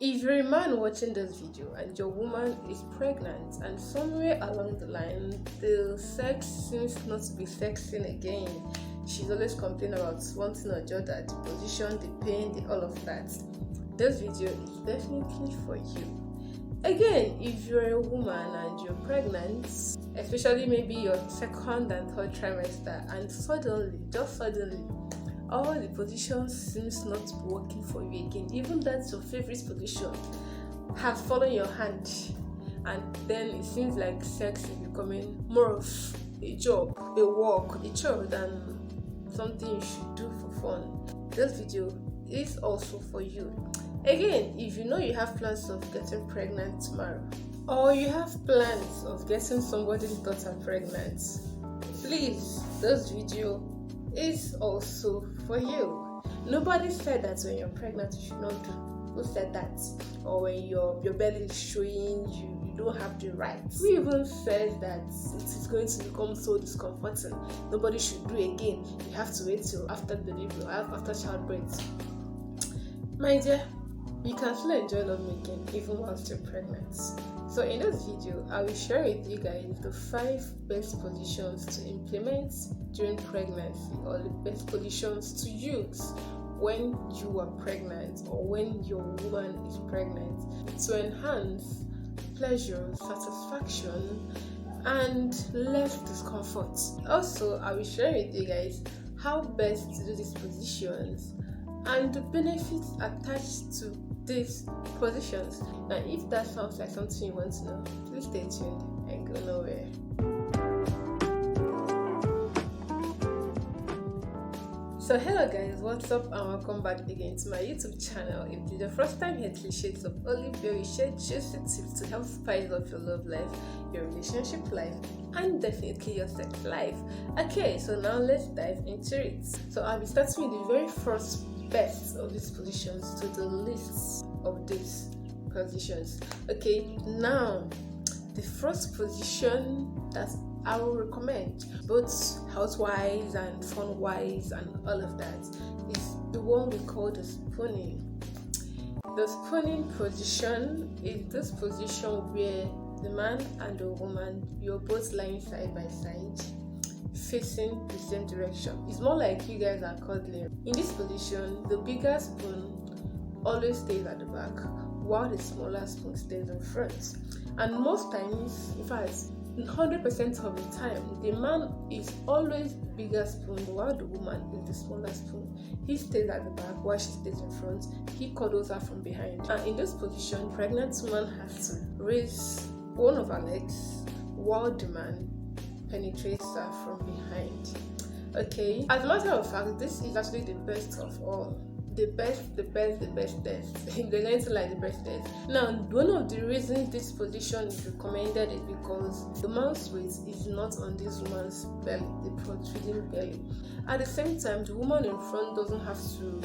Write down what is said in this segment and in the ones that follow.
If you're a man watching this video and your woman is pregnant and somewhere along the line the sex seems not to be sexing again, she's always complaining about wanting a job, the position, the pain, all of that, this video is definitely for you. Again, if you're a woman and you're pregnant, especially maybe your second and third trimester, and just suddenly, all the positions seems not to be working for you again, even that your favorite position has fallen your hand, and then it seems like sex is becoming more of a job, a work, a chore than something you should do for fun. This video is also for you. Again, if you know you have plans of getting pregnant tomorrow, or you have plans of getting somebody's daughter pregnant, please, this video is also for you. Nobody said that when you're pregnant you should not do. Who said that? Or when your belly is showing, you don't have the rights. Who even says that it is going to become so discomforting? Nobody should do again. You have to wait till after delivery or after childbirth. My dear, you can still enjoy lovemaking even whilst you're pregnant. So in this video, I will share with you guys the 5 best positions to implement during pregnancy, or the best positions to use when you are pregnant or when your woman is pregnant, to enhance pleasure, satisfaction, and less discomfort. Also, I will share with you guys how best to do these positions and the benefits attached to these positions. Now, if that sounds like something you want to know, please stay tuned and go nowhere. So hello guys, what's up and welcome back again to my YouTube channel. If this is the first time here, 3 shades of olive, where we share juicy tips to help spice up your love life, your relationship life, and definitely your sex life. Okay, so now let's dive into it. So I'll be starting with the very first best of these positions to the list of these positions. Okay, now the first position that I will recommend, both health-wise and fun-wise and all of that, is the one we call the spooning. The spooning position is this position where the man and the woman, you're both lying side by side, facing the same direction. It's more like you guys are cuddling. In this position, the bigger spoon always stays at the back, while the smaller spoon stays in front. And most times, in fact, 100% of the time, the man is always the bigger spoon, while the woman is the smaller spoon. He stays at the back while she stays in front. He cuddles her from behind. And in this position, pregnant woman has to raise one of her legs while the man penetrates her from behind. Okay, as a matter of fact, this is actually the best of all. The best. If there's anything like the best test. Now, one of the reasons this position is recommended is because the man's weight is not on this woman's belly, the protruding belly. At the same time, the woman in front doesn't have to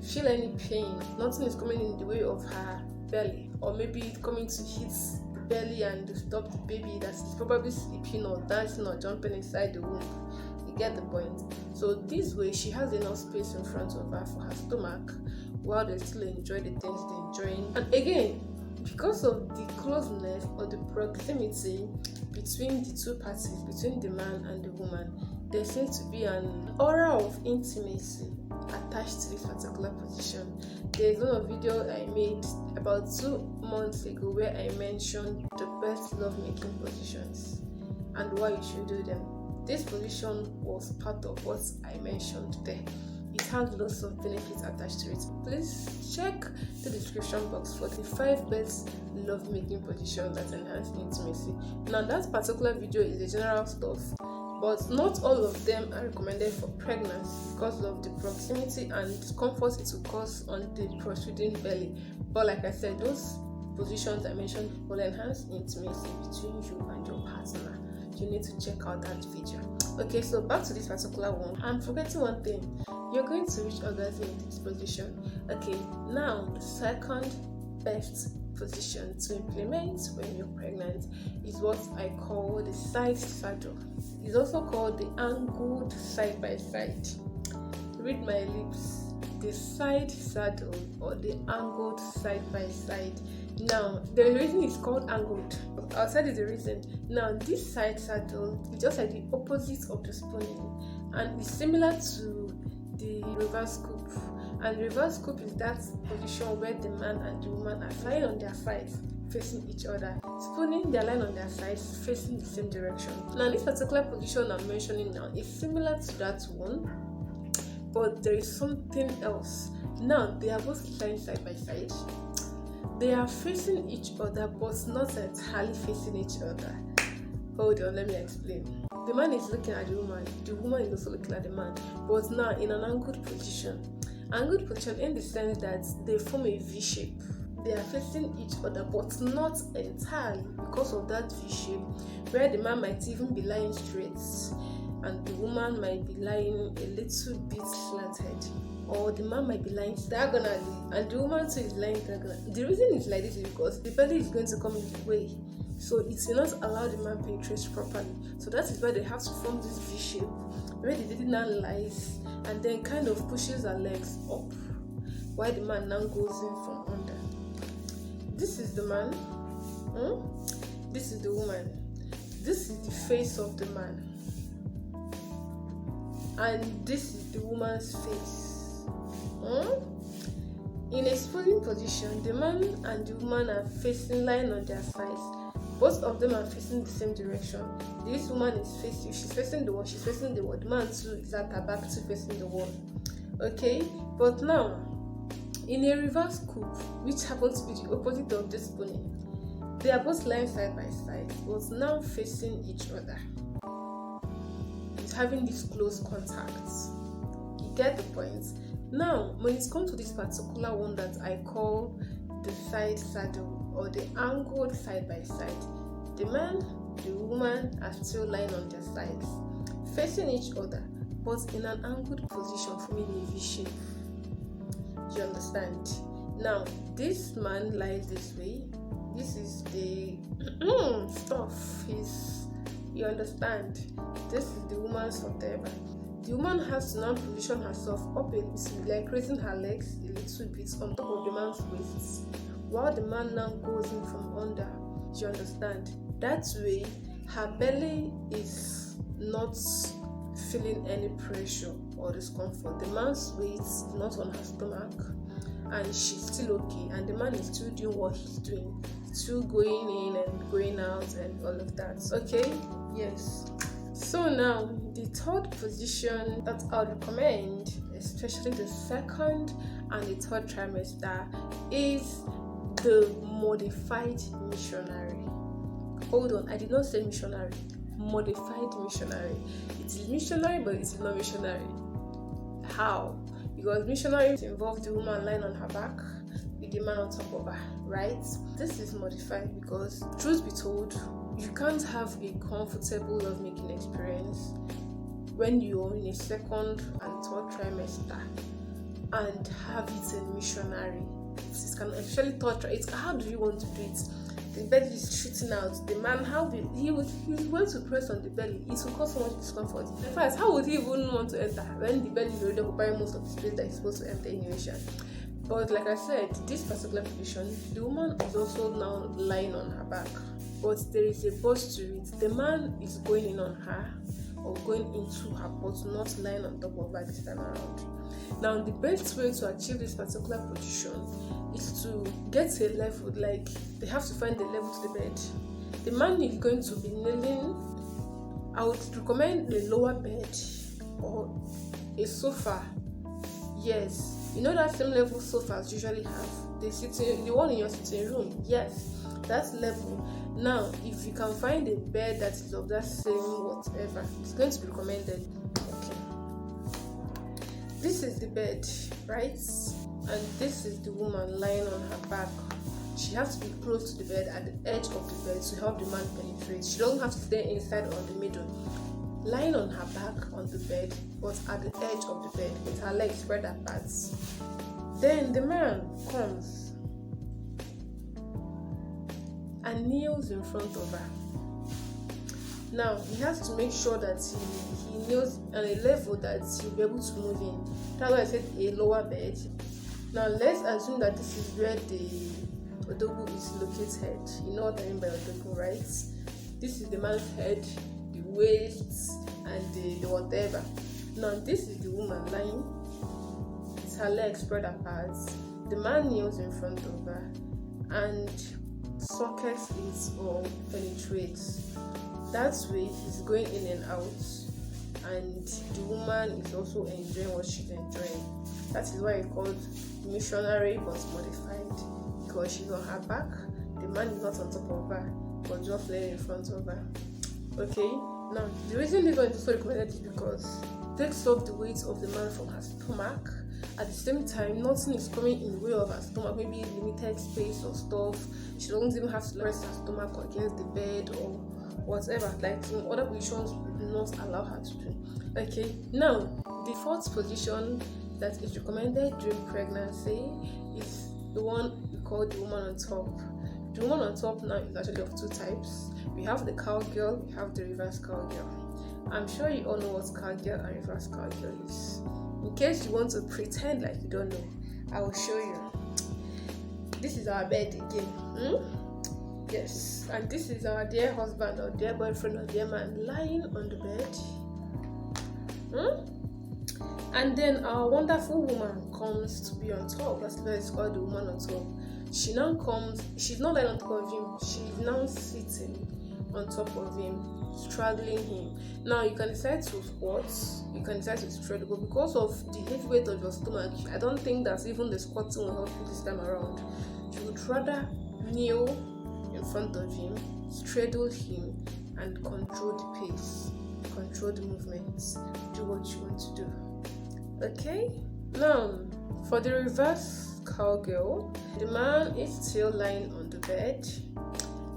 feel any pain. Nothing is coming in the way of her belly, or maybe coming to hit the belly and stop the baby that is probably sleeping or dancing or jumping inside the womb. Get the point. So this way she has enough space in front of her for her stomach while they still enjoy the things they're enjoying. And again, because of the closeness or the proximity between the two parties, between the man and the woman, there seems to be an aura of intimacy attached to this particular position. There's a video I made about 2 months ago where I mentioned the best lovemaking positions and why you should do them. This position was part of what I mentioned there. It has lots of benefits attached to it. Please check the description box for the 5 best lovemaking positions that enhance intimacy. Now, that particular video is the general stuff, but not all of them are recommended for pregnancy because of the proximity and discomfort it will cause on the protruding belly. But like I said, those positions I mentioned will enhance intimacy between you and your partner. You need to check out that video. Okay, so back to this particular one. I'm forgetting one thing. You're going to reach orgasm in this position. Okay, now the second best position to implement when you're pregnant is what I call the side saddle. It's also called the angled side by side. Read my lips. the side saddle or the angled side by side. Now, the reason it's called angled, I'll tell you the reason. Now, this side saddle is just like the opposite of the spooning, and it's similar to the reverse scoop. And reverse scoop is that position where the man and the woman are lying on their sides, facing each other. Spooning, they're lying on their sides, facing the same direction. Now, this particular position I'm mentioning now is similar to that one, but there is something else. Now, they are both lying side by side. They are facing each other, but not entirely facing each other. Hold on, let me explain. The man is looking at the woman is also looking at the man, but now in an angled position. Angled position in the sense that they form a V shape. They are facing each other, but not entirely, because of that V shape, where the man might even be lying straight and the woman might be lying a little bit slanted, or the man might be lying diagonally and the woman too is lying diagonally. The reason it's like this is because the belly is going to come in the way, so it will not allow the man penetrate properly. So that is why they have to form this V shape, where the lady now lies and then kind of pushes her legs up, while the man now goes in from under. This is the man, this is the woman, this is the face of the man, and this is the woman's face. In a spooning position, the man and the woman are facing, lying on their sides. Both of them are facing the same direction. This woman is facing, she's facing the wall, she's facing the wall. The man too is at her back to facing the wall. Okay, but now in a reverse scoop, which happens to be the opposite of this spooning, they are both lying side by side, but now facing each other. It's having this close contact. You get the point? Now, when it comes to this particular one that I call the side saddle or the angled side by side, the man, the woman are still lying on their sides, facing each other, but in an angled position, forming a V shape. You understand? Now, this man lies this way. This is the stuff. You understand? This is the woman's whatever. The woman has to now position herself up a little, like raising her legs a little bit on top of the man's waist, while the man now goes in from under. You understand? That way, her belly is not feeling any pressure or discomfort. The man's weight is not on her stomach, and she's still okay. And the man is still doing what he's doing, still going in and going out and all of that. Okay? Yes. So now, the third position that I would recommend, especially the second and the third trimester, is the modified missionary. Hold on, I did not say missionary. Modified missionary. It is missionary, but it is not missionary. How? Because missionary involves the woman lying on her back with the man on top of her, right? This is modified because, truth be told, you can't have a comfortable lovemaking experience when you're in a second and third trimester and have it in missionary. It's kind of, especially third trimester. How do you want to do it? The belly is shooting out. The man, he's going to press on the belly. It will cause so much discomfort. In fact, how would he even want to enter when the belly is already occupying most of the space that he's supposed to enter anyway? But like I said, this particular position, the woman is also now lying on her back. But there is a but to it. The man is going in on her or going into her, but not lying on top of her this time around. Now, the best way to achieve this particular position is to get a level, like they have to find a level to the bed. The man is going to be kneeling. I would recommend a lower bed or a sofa. Yes, you know that same level sofas usually have. The one in your sitting room. Yes, that level. Now, if you can find a bed that is of that same whatever, it's going to be recommended. Okay. This is the bed, right? And this is the woman lying on her back. She has to be close to the bed, at the edge of the bed, to help the man penetrate. She doesn't have to stay inside or in the middle. Lying on her back on the bed, but at the edge of the bed, with her legs spread apart. Then the man comes and kneels in front of her. Now he has to make sure that he knows on a level that he'll be able to move in. That's why I said a lower bed. Now let's assume that this is where the Odogu is located. You know what I mean by Odogu, right? This is the man's head, the waist, and the whatever. Now this is the woman lying. It's her legs spread apart. The man kneels in front of her and sockets it or penetrates. That way he's going in and out, and the woman is also enjoying what she's enjoying. That is why it's called missionary but modified, because she's on her back, the man is not on top of her but just laying in front of her. Okay, now the reason this one is also recommended is because it takes off the weight of the man from her stomach. At the same time, nothing is coming in the way of her stomach, maybe limited space or stuff. She doesn't even have to rest her stomach against the bed or whatever, like some other positions would not allow her to do. Okay, now the fourth position that is recommended during pregnancy is the one we call the woman on top. The woman on top now is actually of two types. We have the cowgirl, we have the reverse cowgirl. I'm sure you all know what cowgirl and reverse cowgirl is. In case you want to pretend like you don't know, I will show you. This is our bed again. Yes, and this is our dear husband or dear boyfriend or dear man lying on the bed. And then our wonderful woman comes to be on top. That's why it's called the woman on top. She now comes, she's not lying on top of him, she's now sitting on top of him, straddling him. Now you can decide to squat, you can decide to straddle, but because of the heavy weight of your stomach, I don't think that even the squatting will help you this time around. You would rather kneel in front of him, straddle him, and control the pace, control the movements, do what you want to do. Okay, now for the reverse cowgirl, the man is still lying on the bed.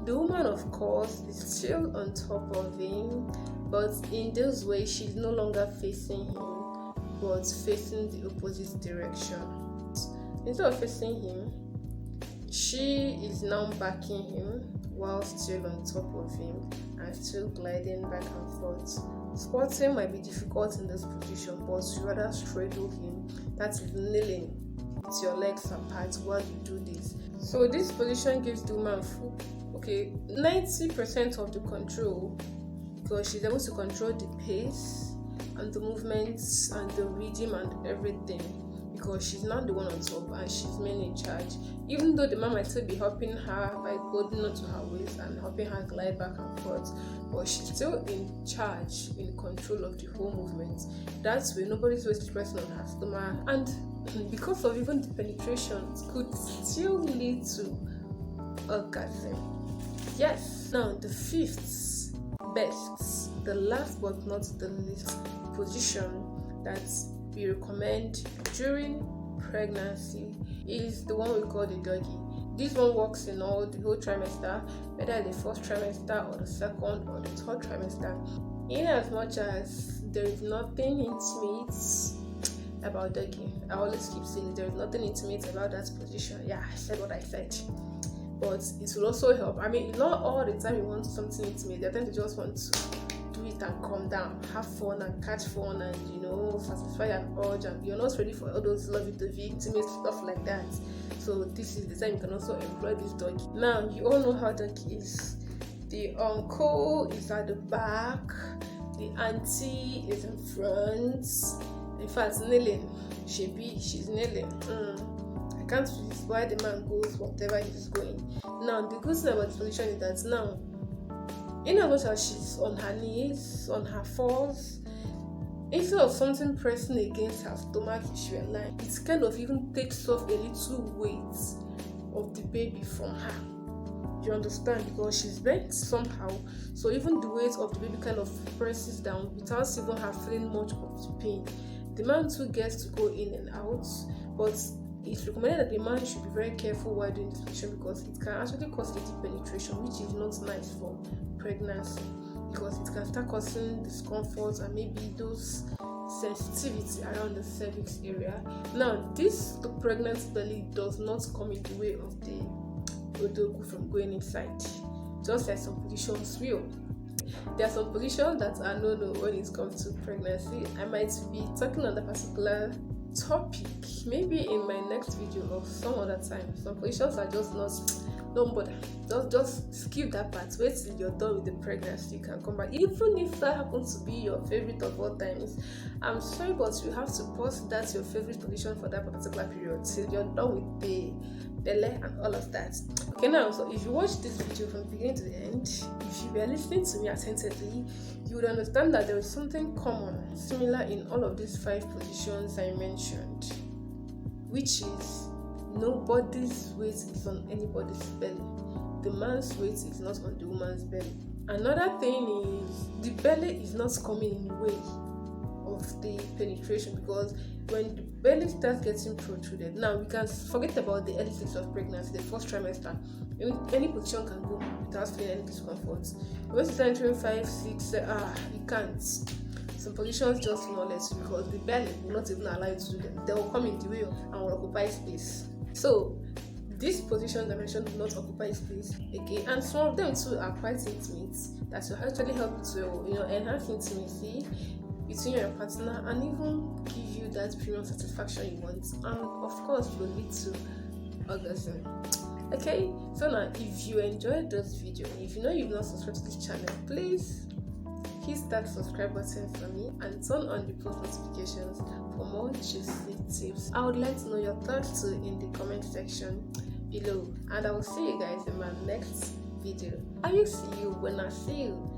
The woman, of course, is still on top of him, but in this way she's no longer facing him but facing the opposite direction. Instead of facing him, she is now backing him while still on top of him and still gliding back and forth. Squatting might be difficult in this position, but you rather straddle him, that is kneeling with your legs apart while you do this. So this position gives the woman 90% of the control, because she's able to control the pace and the movements and the rhythm and everything, because she's not the one on top and she's mainly in charge. Even though the man might still be helping her by holding onto her waist and helping her glide back and forth, but she's still in charge, in control of the whole movement. That's why nobody's always pressing on her stomach, and because of even the penetration, it could still lead to orgasm. Yes. Now the fifth best, the last but not the least position that we recommend during pregnancy is the one we call the doggy. This one works in the whole trimester, whether the first trimester or the second or the third trimester. In as much as there is nothing intimate about doggy, I always keep saying there is nothing intimate about that position. Yeah, I said what I said. But it will also help. I mean, not all the time you want something intimate. There tend to just want to do it and calm down, have fun and catch fun and satisfy an urge, and you're not ready for all those lovey-dovey intimate stuff like that. So this is the time you can also employ this doggy. Now you all know how doggy is. The uncle is at the back, the auntie is in front. In fact, kneeling. She's kneeling. I can't resist why the man goes whatever he's going. Now the good thing about this position is that now, in as much as she's on her knees, on her fours, instead of something pressing against her stomach if she were lying, it kind of even takes off a little weight of the baby from her. You understand? Because she's bent somehow, so even the weight of the baby kind of presses down without even her feeling much of the pain. The man too gets to go in and out, but it's recommended that the man should be very careful while doing this position, because it can actually cause a deep penetration, which is not nice for pregnancy, because it can start causing discomfort and maybe those sensitivity around the cervix area. Now, this the pregnant belly does not come in the way of the odogu from going inside, just like some positions will. There are some positions that are no when it comes to pregnancy. I might be talking on a particular topic maybe in my next video or some other time. Some positions are just not, don't bother, just skip that part. Wait till you're done with the pregnancy, you can come back. Even if that happens to be your favorite of all times, I'm sorry, but you have to pause that your favorite position for that particular period till you're done with the belly and all of that. Okay, now, so if you watch this video from the beginning to the end, if you were listening to me attentively, you would understand that there is something common, similar in all of these 5 positions I mentioned, which is nobody's weight is on anybody's belly. The man's weight is not on the woman's belly. Another thing is the belly is not coming in the way of the penetration, because when the belly starts getting protruded, now we can forget about the early stages of pregnancy, the first trimester. Any position can go without feeling any discomfort. When you start entering 5, 6, you can't. Some positions just will not let you, because the belly will not even allow you to do them. They will come in the way and will occupy space. So these positions I mentioned will not occupy space, okay, and some of them too are quite intimate, that will actually help to enhance intimacy between your partner and even give you that premium satisfaction you want, and of course will lead to orgasm. Okay, so now if you enjoyed this video, if you know you've not subscribed to this channel, please hit that subscribe button for me and turn on the post notifications for more juicy tips. I would like to know your thoughts too in the comment section below, and I will see you guys in my next video. I will see you when I see you.